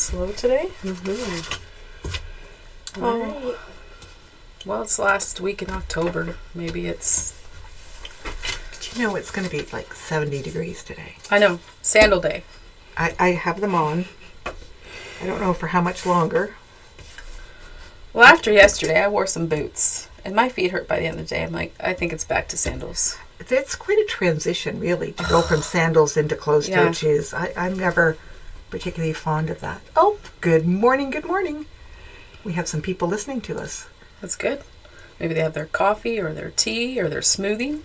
slow today. All right. Well, it's last week in October. Maybe it's... But you know it's going to be like 70 degrees today. I know. Sandal day. I have them on. I don't know for how much longer. Well, after yesterday, I wore some boots. And my feet hurt by the end of the day. I'm like, I think it's back to sandals. It's quite a transition, really, to go from sandals into closed-toed shoes. I'm never particularly fond of that. Oh, good morning, good morning. We have some people listening to us. That's good. Maybe they have their coffee or their tea or their smoothie.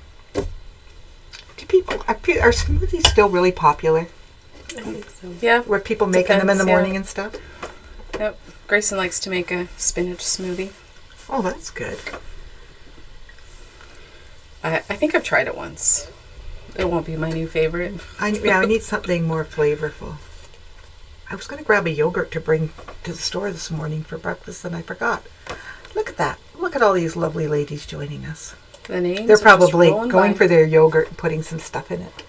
Are smoothies still really popular? I think so. Yeah. Were people making them in the morning and stuff? Yep. Grayson likes to make a spinach smoothie. Oh, that's good. I think I've tried it once. It won't be my new favorite. I need something more flavorful. I was going to grab a yogurt to bring to the store this morning for breakfast, and I forgot. Look at that. Look at all these lovely ladies joining us. The names They're are probably just going by. for their yogurt and putting some stuff in it.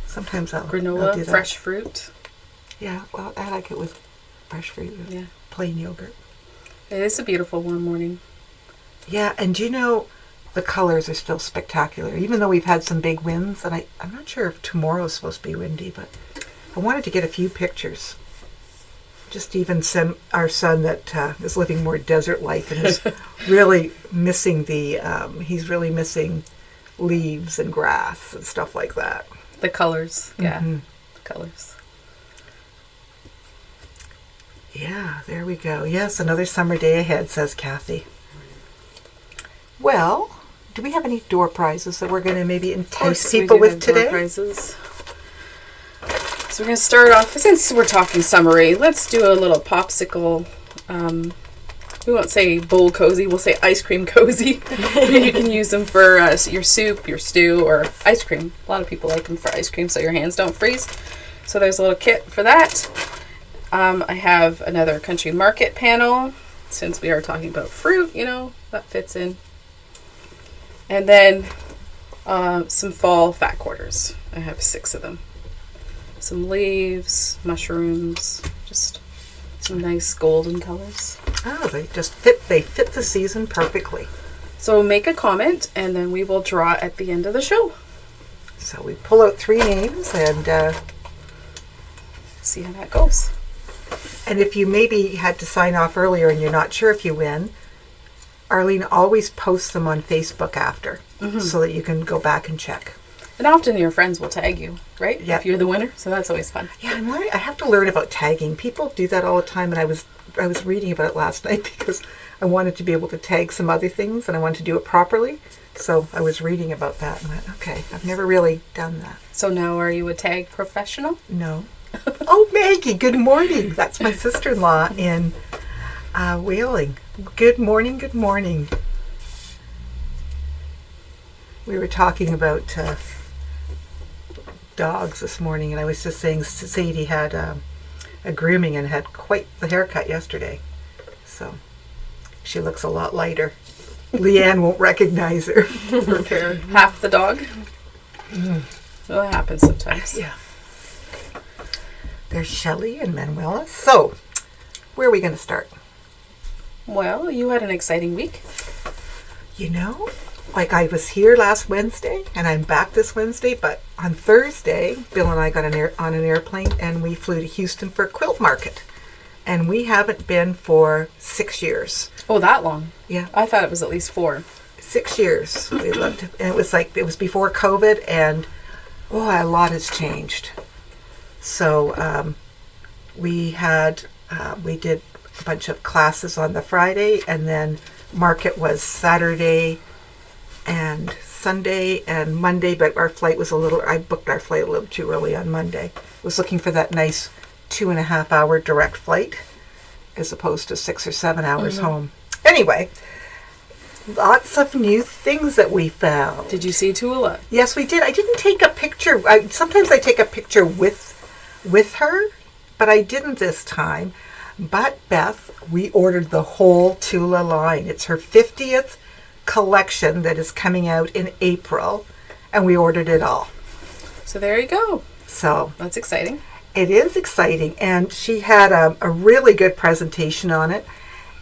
Sometimes I'll Granola, do that. fresh fruit. Yeah, well, I like it with fresh fruit, Yeah. plain yogurt. It is a beautiful warm morning. Yeah, and you know, the colors are still spectacular, even though we've had some big winds, and I'm not sure if tomorrow's supposed to be windy, but I wanted to get a few pictures. Just even send our son that is living more desert life and is really missing he's really missing leaves and grass and stuff like that. The colors. Yeah. Mm-hmm. The colors. Yeah, there we go. Yes, another summer day ahead, says Kathy. Well, do we have any door prizes that we're going to maybe entice people with today? Prizes. So we're going to start off, since we're talking summery, let's do a little popsicle. We won't say bowl cozy, we'll say ice cream cozy. You can use them for your soup, your stew, or ice cream. A lot of people like them for ice cream so your hands don't freeze. So there's a little kit for that. I have another Country Market panel, since we are talking about fruit, that fits in. And then some fall fat quarters. I have 6 of them. Some leaves, mushrooms, just some nice golden colors. Oh, they fit the season perfectly. So make a comment, and then we will draw at the end of the show. So we pull out 3 names and see how that goes. And if you maybe had to sign off earlier and you're not sure if you win, Arlene always posts them on Facebook after, so that you can go back and check. And often your friends will tag you, right? Yeah. If you're the winner, so that's always fun. Yeah, I have to learn about tagging. People do that all the time, and I was reading about it last night because I wanted to be able to tag some other things, and I wanted to do it properly. So I was reading about that, and went, okay, I've never really done that. So now are you a tag professional? No. Oh, Maggie, good morning. That's my sister-in-law in Whaling. Good morning, good morning. We were talking about dogs this morning, and I was just saying Sadie had a grooming and had quite the haircut yesterday. So she looks a lot lighter. Leanne won't recognize her. Half the dog? Well, it happens sometimes. Yeah. There's Shelley and Manuela. So, where are we going to start? Well, you had an exciting week. Like I was here last Wednesday, and I'm back this Wednesday, but on Thursday, Bill and I got on an airplane, and we flew to Houston for Quilt Market. And we haven't been for 6 years. Oh, that long? Yeah. I thought it was at least 4. 6 years. We loved it. And it was before COVID, and a lot has changed. So we did a bunch of classes on the Friday, and then market was Saturday and Sunday and Monday, but I booked our flight a little too early on Monday. Was looking for that nice 2.5 hour direct flight as opposed to 6 or 7 hours home. Anyway, lots of new things that we found. Did you see Tula? Yes, we did. I didn't take a picture. Sometimes I take a picture with her, but I didn't this time. But Beth, we ordered the whole Tula line. It's her 50th collection that is coming out in April, and we ordered it all. So there you go. So that's exciting. It is exciting, and she had a really good presentation on it.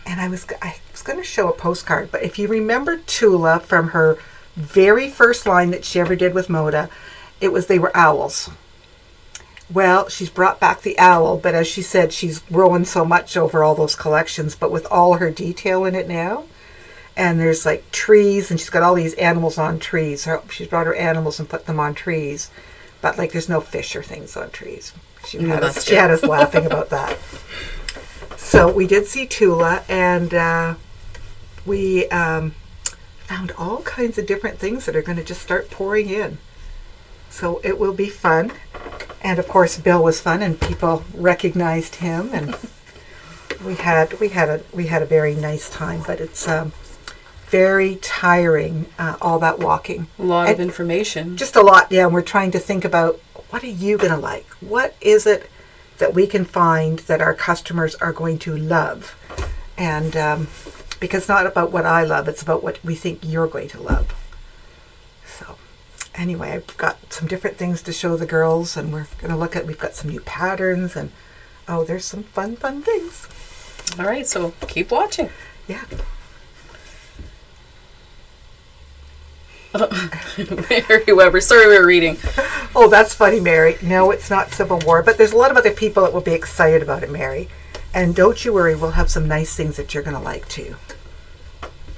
And I was going to show a postcard, but if you remember Tula from her very first line that she ever did with Moda, they were owls. Well, she's brought back the owl, but as she said, she's grown so much over all those collections, but with all her detail in it now. And there's like trees, and she's got all these animals on trees. She's brought her animals and put them on trees, but like there's no fish or things on trees. She had us laughing about that. So we did see Tula, and we found all kinds of different things that are going to just start pouring in. So it will be fun. And of course, Bill was fun, and people recognized him, and we had a very nice time. But it's very tiring, all that walking. A lot of information. Just a lot, yeah. And we're trying to think about, what are you going to like? What is it that we can find that our customers are going to love? And because it's not about what I love, it's about what we think you're going to love. So anyway, I've got some different things to show the girls, and we're going to we've got some new patterns, and there's some fun things. All right, so keep watching. Yeah. Mary Weber, sorry we were reading. Oh, that's funny, Mary. No, it's not Civil War, but there's a lot of other people that will be excited about it, Mary. And don't you worry, we'll have some nice things that you're going to like too.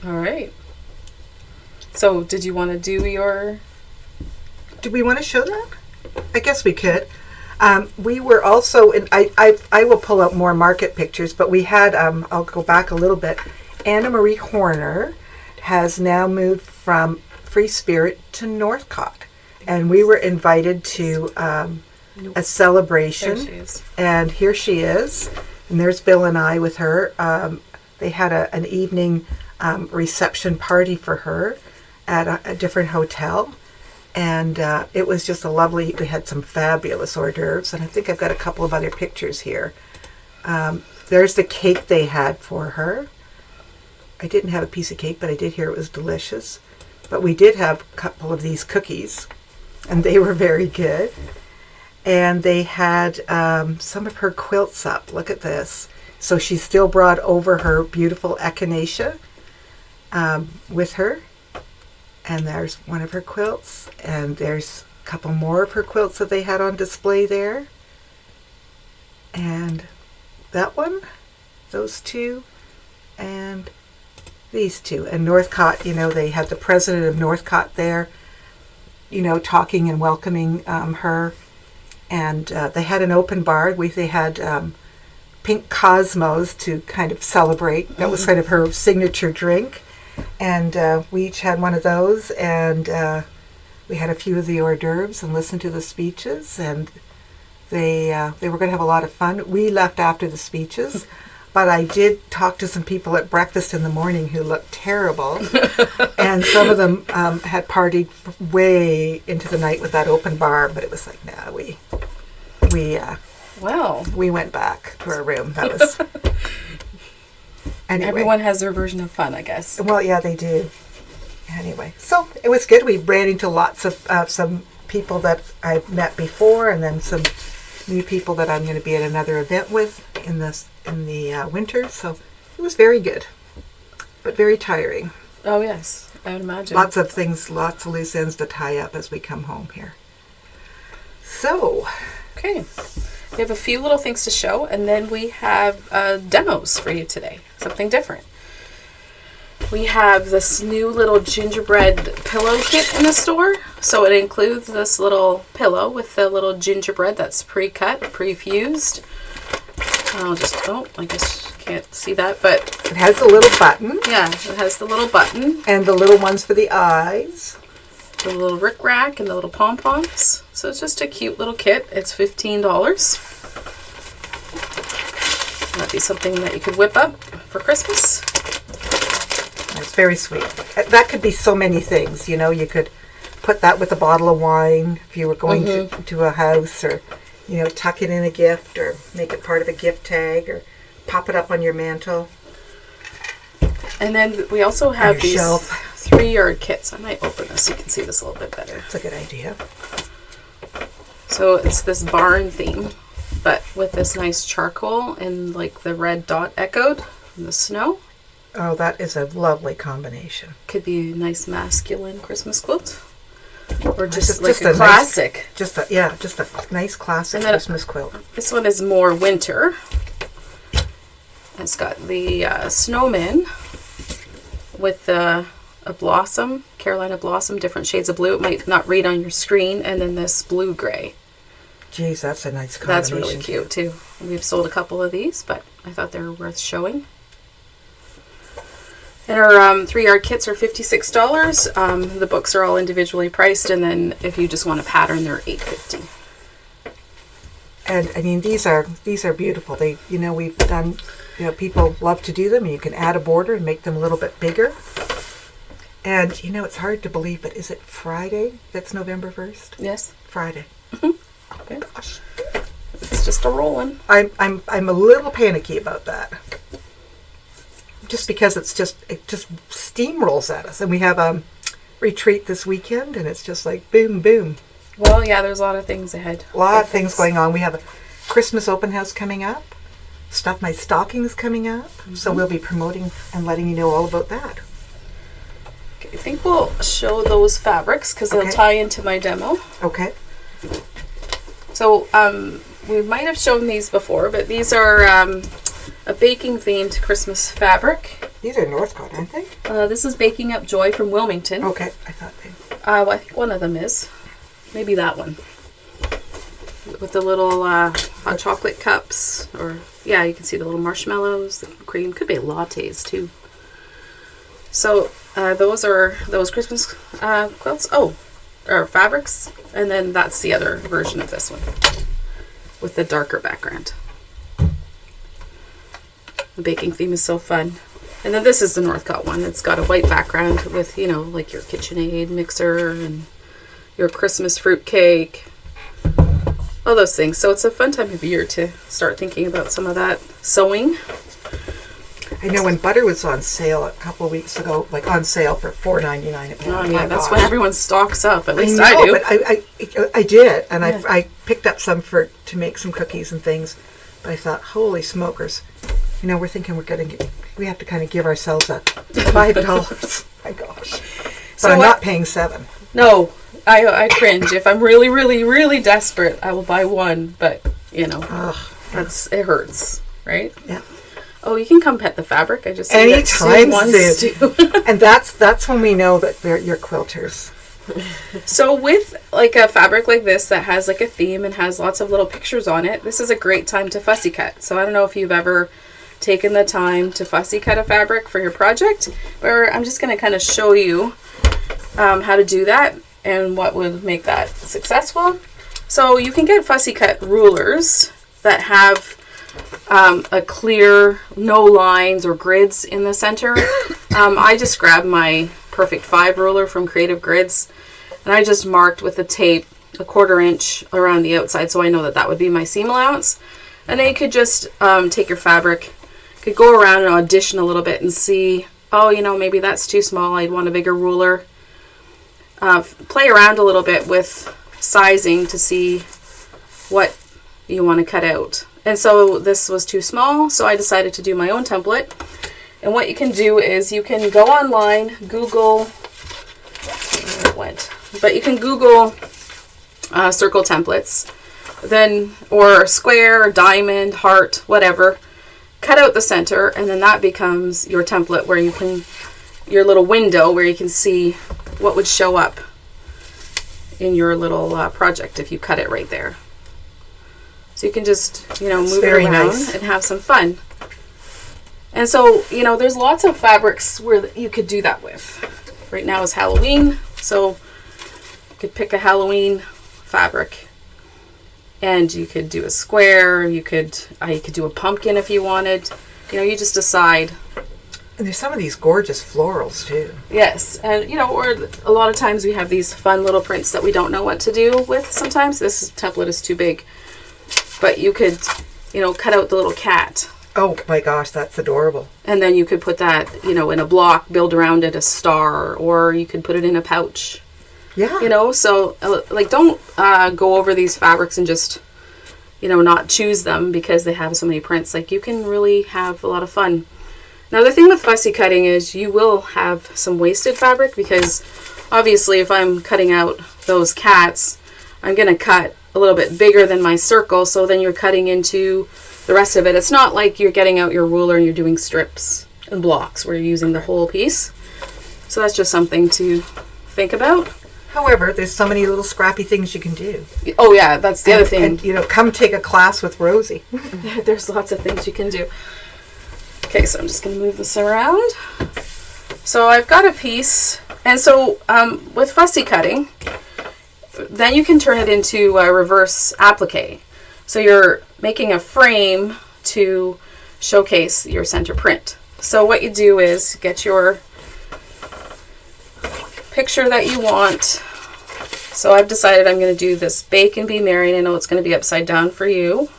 All right. So, did you want to do your... Do we want to show that? I guess we could. We were also, I will pull out more market pictures, but we had, I'll go back a little bit. Anna Marie Horner has now moved from Free Spirit to Northcott, and we were invited to a celebration. There she is. And here she is, and there's Bill and I with her. They had an evening reception party for her at a different hotel, and it was just we had some fabulous hors d'oeuvres, and I think I've got a couple of other pictures here. There's the cake they had for her. I didn't have a piece of cake, but I did hear it was delicious. But we did have a couple of these cookies, and they were very good. And they had some of her quilts up. Look at this. So she still brought over her beautiful echinacea with her. And there's one of her quilts. And there's a couple more of her quilts that they had on display there. And that one, those two, and these two. And Northcott, they had the president of Northcott there, talking and welcoming her. And they had an open bar. They had pink Cosmos to kind of celebrate. That was kind of her signature drink. And we each had one of those. And we had a few of the hors d'oeuvres and listened to the speeches. And they were going to have a lot of fun. We left after the speeches. But I did talk to some people at breakfast in the morning who looked terrible. And some of them had partied way into the night with that open bar. But it was like, nah, we went back to our room. That was... Anyway. Everyone has their version of fun, I guess. Well, yeah, they do. Anyway, so it was good. We ran into lots of some people that I've met before, and then some new people that I'm going to be at another event with in the winter. So it was very good, but very tiring. Oh yes, I would imagine. Lots of things, lots of loose ends to tie up as we come home here. So, okay, we have a few little things to show, and then we have demos for you today. Something different. We have this new little gingerbread pillow kit in the store. So it includes this little pillow with the little gingerbread that's pre-cut, pre-fused. I guess you can't see that, but... It has a little button. Yeah, it has the little button. And the little ones for the eyes. The little rickrack and the little pom-poms. So it's just a cute little kit. It's $15. That'd be something that you could whip up for Christmas. It's very sweet. That could be so many things. You could put that with a bottle of wine if you were going to a house, or, tuck it in a gift, or make it part of a gift tag, or pop it up on your mantle. And then we also have these 3-yard kits. I might open this so you can see this a little bit better. That's a good idea. So it's this barn theme. but with this nice charcoal and like the red dot echoed from the snow. Oh, that is a lovely combination. Could be a nice masculine Christmas quilt. Or just Just a classic. Just a nice classic Christmas quilt. This one is more winter. It's got the snowman with a blossom, Carolina blossom, different shades of blue. It might not read on your screen. And then this blue-gray. Geez, that's a nice combination. That's really cute, too. We've sold a couple of these, but I thought they were worth showing. And our 3-yard kits are $56. The books are all individually priced, and then if you just want a pattern, they're $8.50. And I mean, these are beautiful. They, we've done, people love to do them. And you can add a border and make them a little bit bigger. And it's hard to believe, but is it Friday? That's November 1st. Yes, Friday. Okay. Gosh, it's just a rolling. I'm a little panicky about that. Just because it just steamrolls at us, and we have a retreat this weekend, and it's just like boom, boom. Well, yeah, there's a lot of things ahead. A lot of things going on. We have a Christmas open house coming up. Stuff My Stockings coming up. Mm-hmm. So we'll be promoting and letting you know all about that. Okay, I think we'll show those fabrics because they'll tie into my demo. Okay. So we might have shown these before, but these are a baking themed Christmas fabric. These are Northcott, aren't they? This is Baking Up Joy from Wilmington. Okay, I thought they. Well, I think one of them is. Maybe that one. With the little hot chocolate cups, or yeah, you can see the little marshmallows, the cream. Could be lattes too. So those are those Christmas quilts. Oh, or fabrics, and then that's the other version of this one with the darker background. The baking theme is so fun. And then this is the Northcott one. It's got a white background with, like your KitchenAid mixer and your Christmas fruit cake. All those things. So it's a fun time of year to start thinking about some of that sewing. I know when butter was on sale a couple of weeks ago, like on sale for $4.99 a pound. Oh yeah, that's when everyone stocks up. At least I do. But I did, and yeah. I picked up some to make some cookies and things. But I thought, holy smokers. We're thinking we have to kind of give ourselves a $5. My gosh. But I'm not paying $7. No, I cringe. If I'm really, really, really desperate, I will buy one. But, it hurts, right? Yeah. Oh, you can come pet the fabric. I just see anytime that Sue wants to. And that's when we know that you're quilters. So with like a fabric like this that has like a theme and has lots of little pictures on it, this is a great time to fussy cut. So I don't know if you've ever taken the time to fussy cut a fabric for your project, but I'm just going to kind of show you how to do that and what would make that successful. So you can get fussy cut rulers that have a clear, no lines or grids in the center. I just grabbed my Perfect 5 ruler from Creative Grids, and I just marked with the tape a 1/4 inch around the outside, so I know that would be my seam allowance. And then you could just take your fabric, could go around and audition a little bit and see, maybe that's too small, I'd want a bigger ruler. Play around a little bit with sizing to see what you want to cut out. And so this was too small, so I decided to do my own template. And what you can do is you can go online, Google, where it went, but you can Google circle templates, then, or square, diamond, heart, whatever. Cut out the center, and then that becomes your template where you can, your little window where you can see what would show up in your little project if you cut it right there. So you can just, move it around and have some fun. And so, there's lots of fabrics where you could do that with. Right now is Halloween, so you could pick a Halloween fabric. And you could do a square, you could do a pumpkin if you wanted. You just decide. And there's some of these gorgeous florals too. Yes, and or a lot of times we have these fun little prints that we don't know what to do with sometimes. This template is too big. But you could, cut out the little cat. Oh my gosh, that's adorable. And then you could put that, in a block, build around it a star, or you could put it in a pouch. Yeah. So don't go over these fabrics and just, not choose them because they have so many prints. Like, you can really have a lot of fun. Now, the thing with fussy cutting is you will have some wasted fabric, because obviously if I'm cutting out those cats, I'm going to cut a little bit bigger than my circle, so then you're cutting into the rest of it. It's not like you're getting out your ruler and you're doing strips and blocks where you're using the whole piece. So that's just something to think about. However, there's so many little scrappy things you can do. Oh yeah, that's the other thing. And, come take a class with Rosie. There's lots of things you can do. Okay, so I'm just going to move this around. So I've got a piece, and so with fussy cutting, then you can turn it into a reverse applique. So you're making a frame to showcase your center print. So what you do is get your picture that you want. So I've decided I'm going to do this Bake and Be Merry. I know it's going to be upside down for you.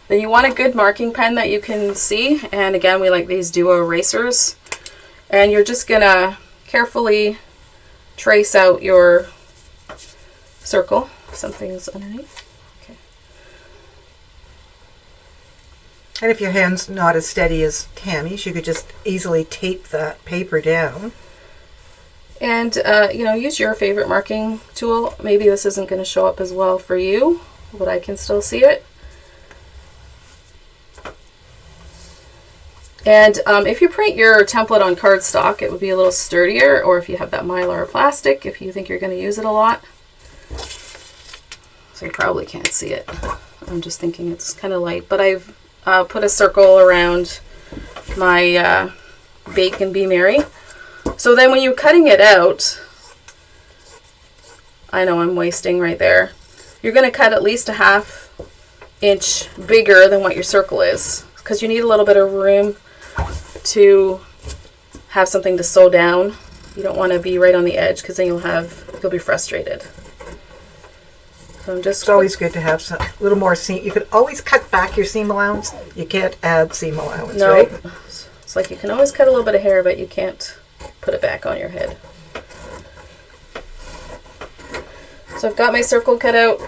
Then you want a good marking pen that you can see. And again, we like these duo erasers. And you're just going to carefully trace out your circle. Something's underneath. Okay. And if your hand's not as steady as Tammy's, you could just easily tape that paper down. And, use your favorite marking tool. Maybe this isn't going to show up as well for you, but I can still see it. And if you print your template on cardstock, it would be a little sturdier, or if you have that Mylar plastic, if you think you're going to use it a lot. So you probably can't see it. I'm just thinking it's kind of light, but I've put a circle around my Bake and Be Merry. So then when you're cutting it out, I know I'm wasting right there, you're going to cut at least a 1/2 inch bigger than what your circle is, because you need a little bit of room to have something to sew down. You don't want to be right on the edge, because then you'll be frustrated. So I'm just... It's always good to have a little more seam. You could always cut back your seam allowance. You can't add seam allowance, right? It's like you can always cut a little bit of hair, but you can't put it back on your head. So I've got my circle cut out,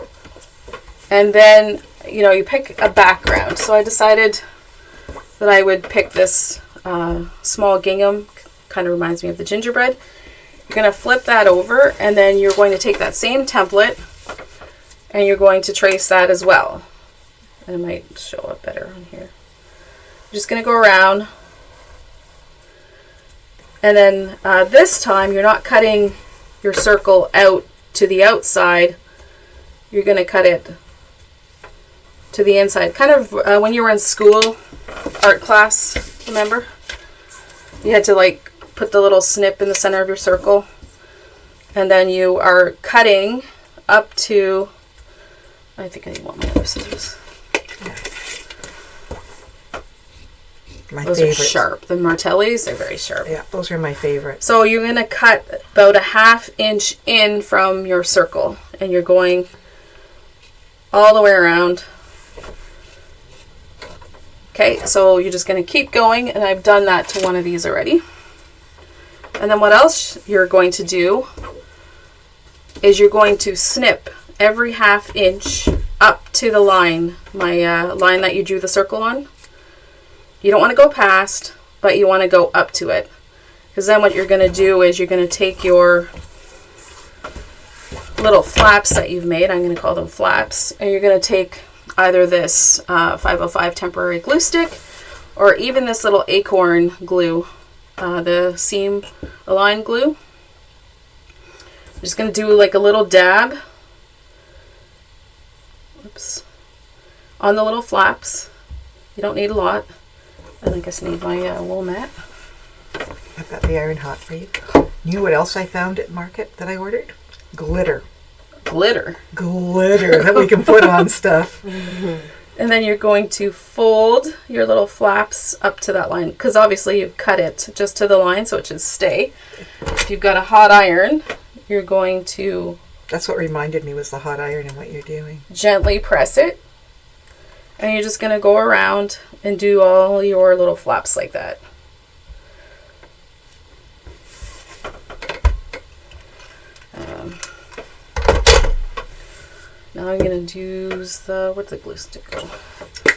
and then you pick a background. So I decided that I would pick this small gingham. Kind of reminds me of the gingerbread. You're going to flip that over, and then you're going to take that same template and you're going to trace that as well. And it might show up better on here. I'm just going to go around. And then this time you're not cutting your circle out to the outside. You're going to cut it to the inside. Kind of when you were in school, art class, remember? You had to put the little snip in the center of your circle. And then you are cutting up to, I think I want my other scissors. Those are sharp. The Martellis, they're very sharp. Yeah, those are my favorite. So you're going to cut about a 1/2 inch in from your circle, and you're going all the way around. Okay, so you're just going to keep going, and I've done that to one of these already. And then what else you're going to do is you're going to snip every 1/2 inch up to the line, my line that you drew the circle on. You don't want to go past, but you want to go up to it. Because then what you're going to do is you're going to take your little flaps that you've made, I'm going to call them flaps, and you're going to take either this 505 temporary glue stick, or even this little acorn glue, the seam align glue. I'm just going to do a little dab. Oops. On the little flaps. You don't need a lot. And I guess I need my wool mat. I've got the iron hot for you. You know what else I found at market that I ordered? Glitter. Glitter that we can put on stuff. And then you're going to fold your little flaps up to that line, because obviously you've cut it just to the line so it should stay. If you've got a hot iron, you're going to... That's what reminded me, was the hot iron and what you're doing. Gently press it, and you're just going to go around and do all your little flaps like that. Now I'm going to use where'd the glue stick go?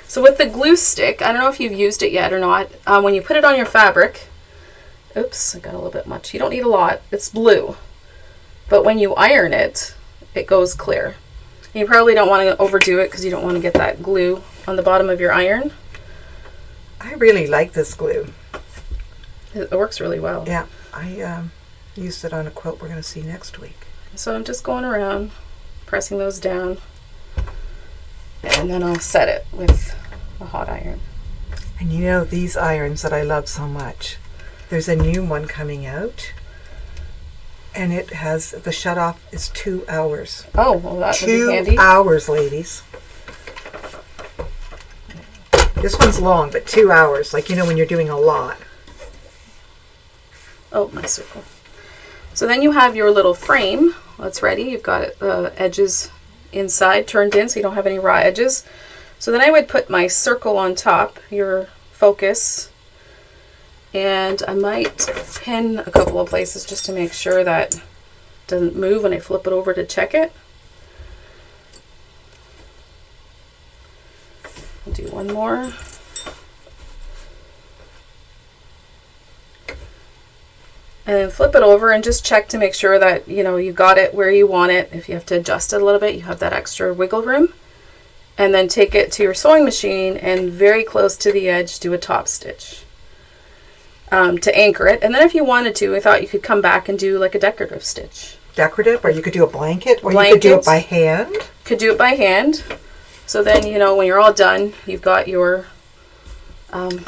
So with the glue stick, I don't know if you've used it yet or not. When you put it on your fabric, oops, I got a little bit much. You don't need a lot. It's blue. But when you iron it, it goes clear. And you probably don't want to overdo it because you don't want to get that glue on the bottom of your iron. I really like this glue. It works really well. Yeah, I used it on a quilt we're going to see next week. So I'm just going around, pressing those down, and then I'll set it with a hot iron. And you know these irons that I love so much. There's a new one coming out, and it has, the shut-off is 2 hours. Oh, well that would be handy. 2 hours, ladies. This one's long, but 2 hours, like, you know, when you're doing a lot. Oh, my circle. So then you have your little frame that's ready. You've got it, the edges inside turned in so you don't have any raw edges. So then I would put my circle on top, your focus, and I might pin a couple of places just to make sure that it doesn't move when I flip it over to check it. I'll do one more. And then flip it over and just check to make sure that, you know, you got it where you want it. If you have to adjust it a little bit, you have that extra wiggle room. And then take it to your sewing machine and very close to the edge, do a top stitch to anchor it. And then if you wanted to, I thought you could come back and do like a decorative stitch. Decorative, or you could do a blanket, or you could do it by hand. Could do it by hand. So then, you know, when you're all done, you've got your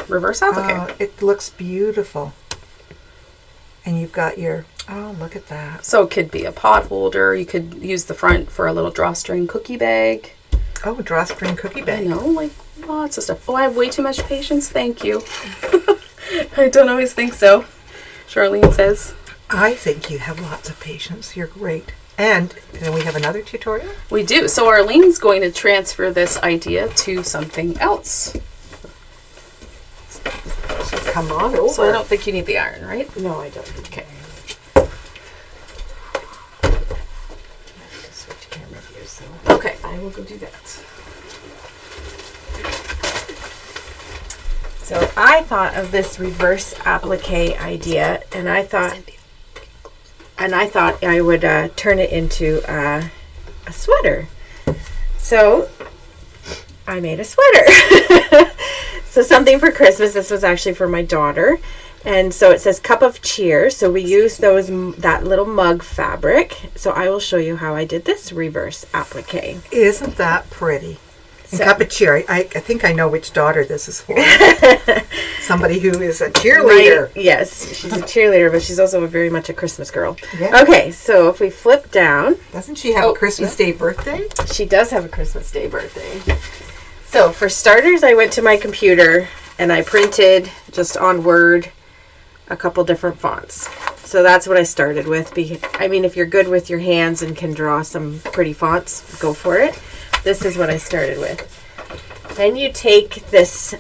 reverse applique. It looks beautiful. And you've got your, oh, look at that. So it could be a pot holder. You could use the front for a little drawstring cookie bag. Oh, a drawstring cookie bag. I know, like lots of stuff. Oh, I have way too much patience. Thank you. I don't always think so, Charlene says. I think you have lots of patience. You're great. And then we have another tutorial? We do. So Arlene's going to transfer this idea to something else. So come on over. So I don't think you need the iron, right? No, I don't. Okay. Switch camera views, so. Okay, I will go do that. So I thought of this reverse applique idea, and I thought I would turn it into a sweater. So I made a sweater. So something for Christmas. This was actually for my daughter. And so it says cup of cheer. So we used that little mug fabric. So I will show you how I did this reverse applique. Isn't that pretty? And So- cup of cheer. I think I know which daughter this is for. Somebody who is a cheerleader. Right, yes, she's a cheerleader, but she's also very much a Christmas girl. Yeah. Okay, so if we flip down, Doesn't she have a Christmas Day birthday? she does have a Christmas Day birthday. So for starters, I went to my computer and I printed just on Word a couple different fonts. So that's what I started with. I mean, if you're good with your hands and can draw some pretty fonts, go for it. This is what I started with. Then you take this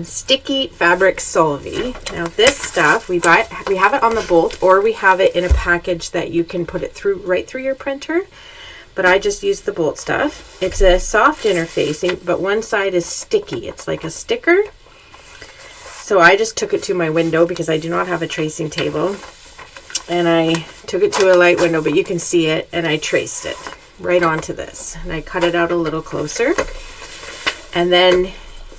sticky fabric solvy. Now this stuff, we have it on the bolt, or we have it in a package that you can put it right through your printer. But I just use the bolt stuff. It's a soft interfacing, but one side is sticky. It's like a sticker. So I just took it to my window because I do not have a tracing table. And I took it to a light window, but you can see it, and I traced it right onto this. And I cut it out a little closer. And then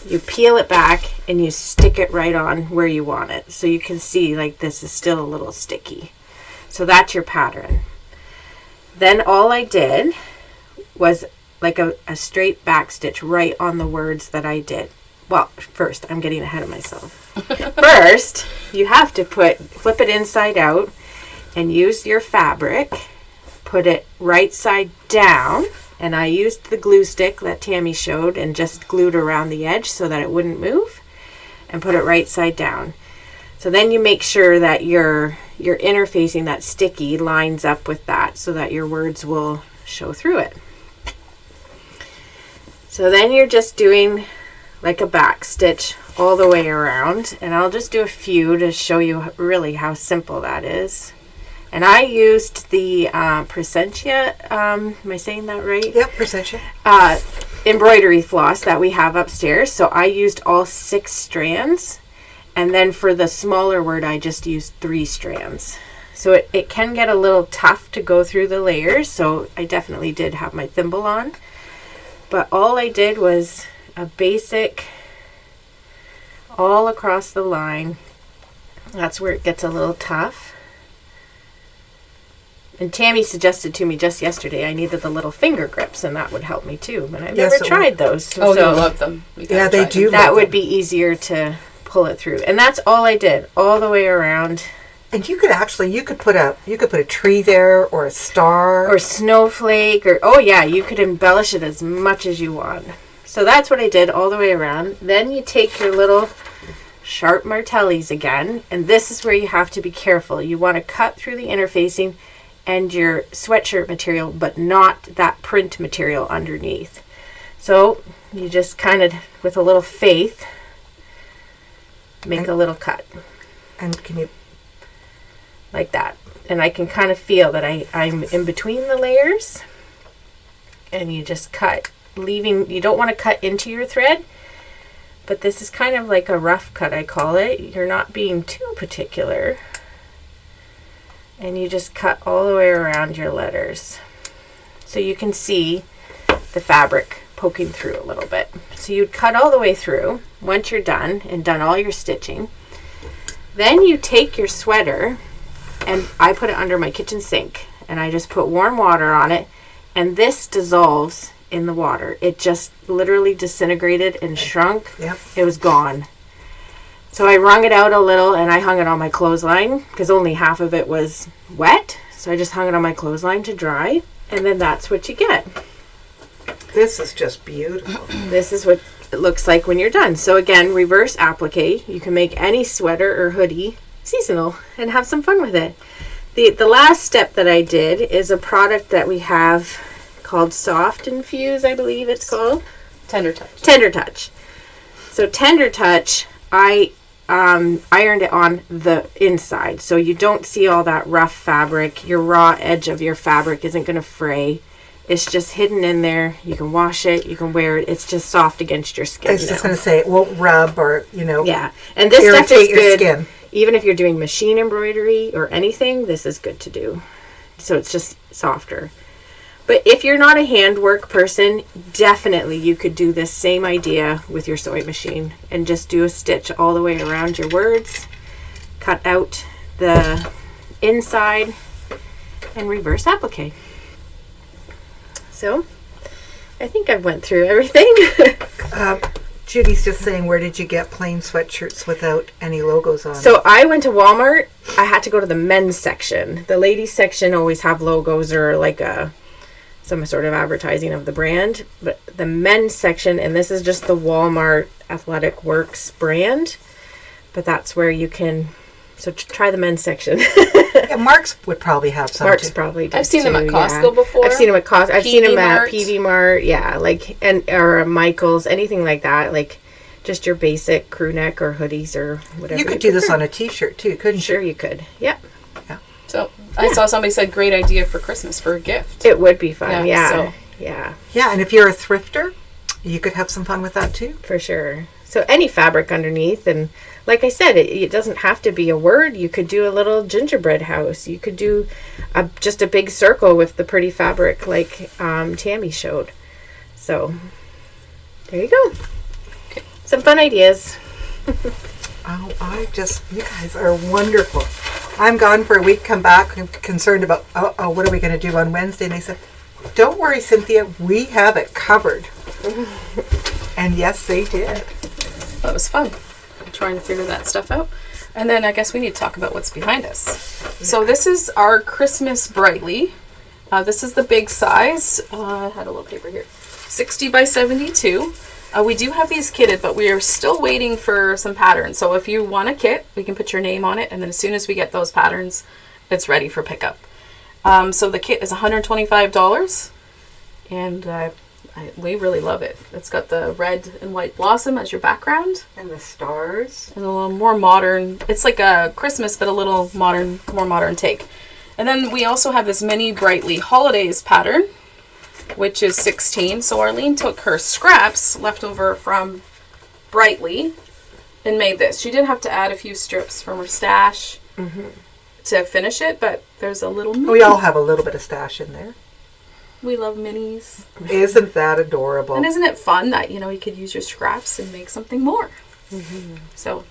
you peel it back and you stick it right on where you want it. So you can see like this is still a little sticky. So that's your pattern. Then all I did was like a straight back stitch right on the words that I did. Well, first, I'm getting ahead of myself. First, you have to flip it inside out and use your fabric, put it right side down, and I used the glue stick that Tami showed and just glued around the edge so that it wouldn't move, and put it right side down. So then you make sure that your interfacing, that sticky, lines up with that so that your words will show through it. So then you're just doing like a back stitch all the way around, and I'll just do a few to show you really how simple that is. And I used the Presentia, am I saying that right? Yep, Presentia. Embroidery floss that we have upstairs. So I used all 6 strands. And then for the smaller word, I just used 3 strands. So it can get a little tough to go through the layers. So I definitely did have my thimble on. But all I did was a basic all across the line. That's where it gets a little tough. And Tami suggested to me just yesterday I needed the little finger grips, and that would help me too. But I've never tried those. Oh, you'll love them. Yeah, they do. That would be easier to pull it through. And that's all I did, all the way around. And you could put a tree there, or a star, or snowflake, or oh yeah, you could embellish it as much as you want. So that's what I did all the way around. Then you take your little sharp martellis again, and this is where you have to be careful. You want to cut through the interfacing and your sweatshirt material, but not that print material underneath. So you just kind of, with a little faith, make a little cut. And can you... like that. And I can kind of feel that I'm in between the layers. And you just cut, leaving, you don't want to cut into your thread, but this is kind of like a rough cut, I call it. You're not being too particular. And you just cut all the way around your letters. So you can see the fabric poking through a little bit. So you'd cut all the way through once you're done and done all your stitching. Then you take your sweater, and I put it under my kitchen sink, and I just put warm water on it, and this dissolves in the water. It just literally disintegrated and shrunk. Yep. It was gone. So I wrung it out a little, and I hung it on my clothesline because only half of it was wet. So I just hung it on my clothesline to dry, and then that's what you get. This is just beautiful. This is what it looks like when you're done. So again, reverse applique. You can make any sweater or hoodie seasonal and have some fun with it. The last step that I did is a product that we have called Soft Infuse, I believe it's called. Tender Touch. Tender Touch. So Tender Touch, I ironed it on the inside, so you don't see all that rough fabric. Your raw edge of your fabric isn't going to fray. It's just hidden in there. You can wash it. You can wear it. It's just soft against your skin. I was just going to say, it won't rub or, Yeah. And this stuff is your good. Skin. Even if you're doing machine embroidery or anything, this is good to do. So it's just softer. But if you're not a handwork person, definitely you could do this same idea with your sewing machine and just do a stitch all the way around your words, cut out the inside, and reverse applique. So I think I've went through everything. Judy's just saying, where did you get plain sweatshirts without any logos on? So I went to Walmart. I had to go to the men's section. The ladies section always have logos or like some sort of advertising of the brand. But the men's section, and this is just the Walmart Athletic Works brand. But that's where you can... So try the men's section. Yeah, Mark's would probably have some. Mark's too. probably does. I've seen them at too, Costco before. I've seen them at Costco. I've seen them at Mart. PV Mart. Yeah, like or Michael's, anything like that. Like just your basic crew neck or hoodies or whatever. You could do this on a T-shirt too, couldn't Sure, you? you could. Yeah. So I saw somebody said great idea for Christmas for a gift. It would be fun. Yeah. So. Yeah. Yeah, and if you're a thrifter, you could have some fun with that too. For sure. So any fabric underneath, and like I said, it doesn't have to be a word. You could do a little gingerbread house. You could do just a big circle with the pretty fabric like Tami showed. So there you go. Okay. Some fun ideas. Oh, you guys are wonderful. I'm gone for a week, come back, I'm concerned about, what are we going to do on Wednesday? And they said, don't worry, Cynthia, we have it covered. And yes, they did. That was fun. Trying to figure that stuff out. And then I guess we need to talk about what's behind us. So this is our Christmas Brightly. This is the big size. I had a little paper here. 60 by 72. We do have these kitted, but we are still waiting for some patterns. So if you want a kit, we can put your name on it. And then as soon as we get those patterns, it's ready for pickup. So the kit is $125. And we really love it. It's got the red and white blossom as your background. And the stars. And a little more modern. It's like a Christmas, but a little more modern take. And then we also have this mini Brightly Holidays pattern, which is 16. So Arlene took her scraps left over from Brightly and made this. She did have to add a few strips from her stash to finish it, but there's a little mini. We all have a little bit of stash in there. We love minis. Isn't that adorable? And isn't it fun that, you could use your scraps and make something more? So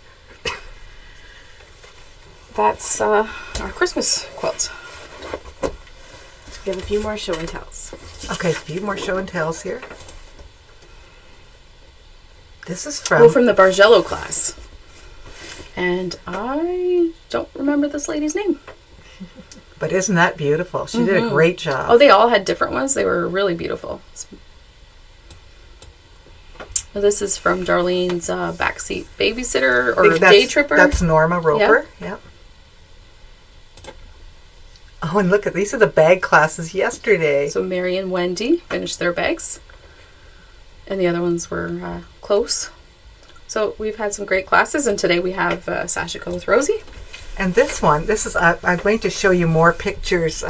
that's our Christmas quilt. We have a few more show and tells. Okay, a few more show and tells here. This is from the Bargello class. And I don't remember this lady's name. But isn't that beautiful? She did a great job. Oh, they all had different ones. They were really beautiful. Well, this is from Darlene's backseat babysitter or day tripper. That's Norma Roper. Yep. Oh, and look at these are the bag classes yesterday. So Mary and Wendy finished their bags. And the other ones were close. So we've had some great classes, and today we have Sashiko with Rosie. And this is, I'm going to show you more pictures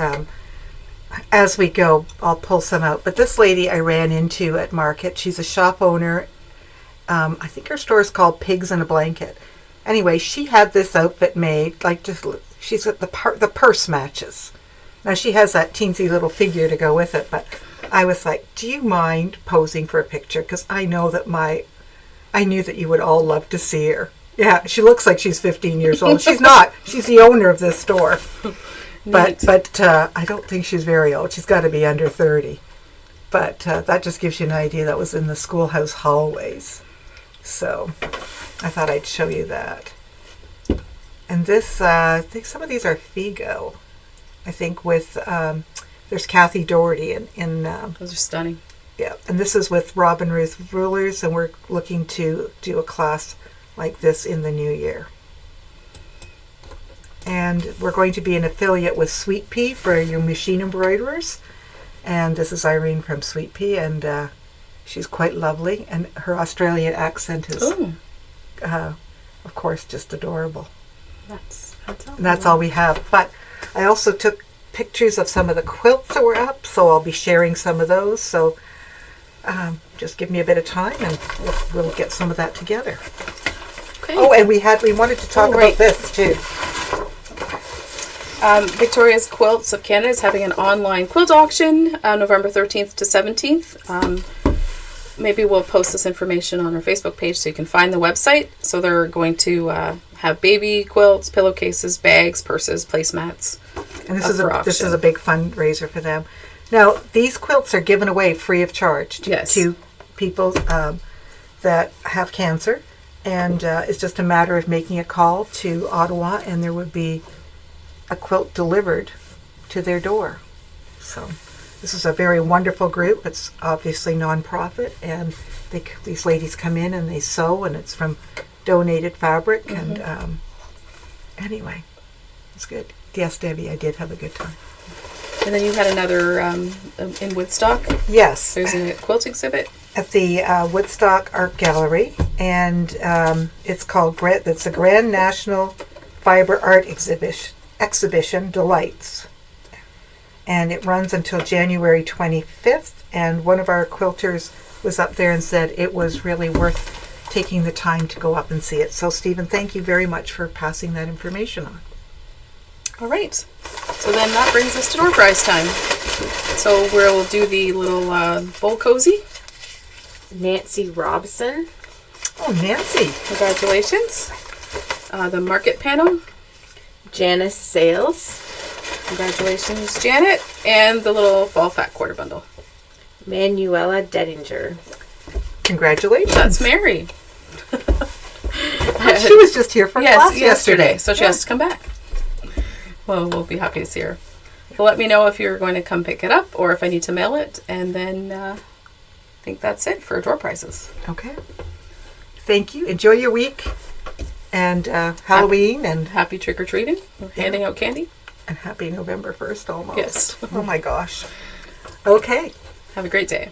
as we go. I'll pull some out. But this lady I ran into at Market, she's a shop owner. I think her store is called Pigs in a Blanket. Anyway, she had this outfit made, she's got the purse matches. Now she has that teensy little figure to go with it, but I was like, do you mind posing for a picture? Because I know that I knew that you would all love to see her. Yeah, she looks like she's 15 years old. She's not. She's the owner of this store. But I don't think she's very old. She's got to be under 30. But that just gives you an idea. That was in the schoolhouse hallways. So I thought I'd show you that. And this, I think some of these are Figo. I think with, there's Kathy Doherty in Those are stunning. Yeah, and this is with Robin Ruth Rulers, and we're looking to do a class like this in the new year. And we're going to be an affiliate with Sweet Pea for your machine embroiderers. And this is Irene from Sweet Pea, and she's quite lovely, and her Australian accent is, of course, just adorable. That's all. And that's all we have. But I also took pictures of some of the quilts that were up, so I'll be sharing some of those. So just give me a bit of time, and we'll get some of that together. Okay. Oh, and we wanted to talk about this too. Victoria's Quilts of Canada is having an online quilt auction November 13th to 17th. Maybe we'll post this information on our Facebook page so you can find the website. So they're going to have baby quilts, pillowcases, bags, purses, placemats. And this is a big fundraiser for them. Now, these quilts are given away free of charge to people that have cancer. And it's just a matter of making a call to Ottawa, and there would be a quilt delivered to their door. So this is a very wonderful group. It's obviously nonprofit, and these ladies come in and they sew, and it's from donated fabric. And anyway, it's good. Yes, Debbie, I did have a good time. And then you had another in Woodstock. Yes. There's a quilt exhibit. At the Woodstock Art Gallery, and it's called it's a Grand National Fiber Art Exhibition Delights, and it runs until January 25th. And one of our quilters was up there and said it was really worth taking the time to go up and see it. So Stephen, thank you very much for passing that information on. All right. So then that brings us to door prize time. So we'll do the little bowl cozy. Nancy Robson. Oh, Nancy. Congratulations. The Market panel. Janice Sales. Congratulations, Janet. And the little fall fat quarter bundle. Manuela Dedinger. Congratulations. That's Mary. She was just here for class yesterday. So she has to come back. Well, we'll be happy to see her. So let me know if you're going to come pick it up or if I need to mail it. And then I think that's it for door prizes. Okay. Thank you. Enjoy your week. And Halloween. And happy trick-or-treating. We're handing out candy. And happy November 1st almost. Yes. Oh my gosh. Okay. Have a great day.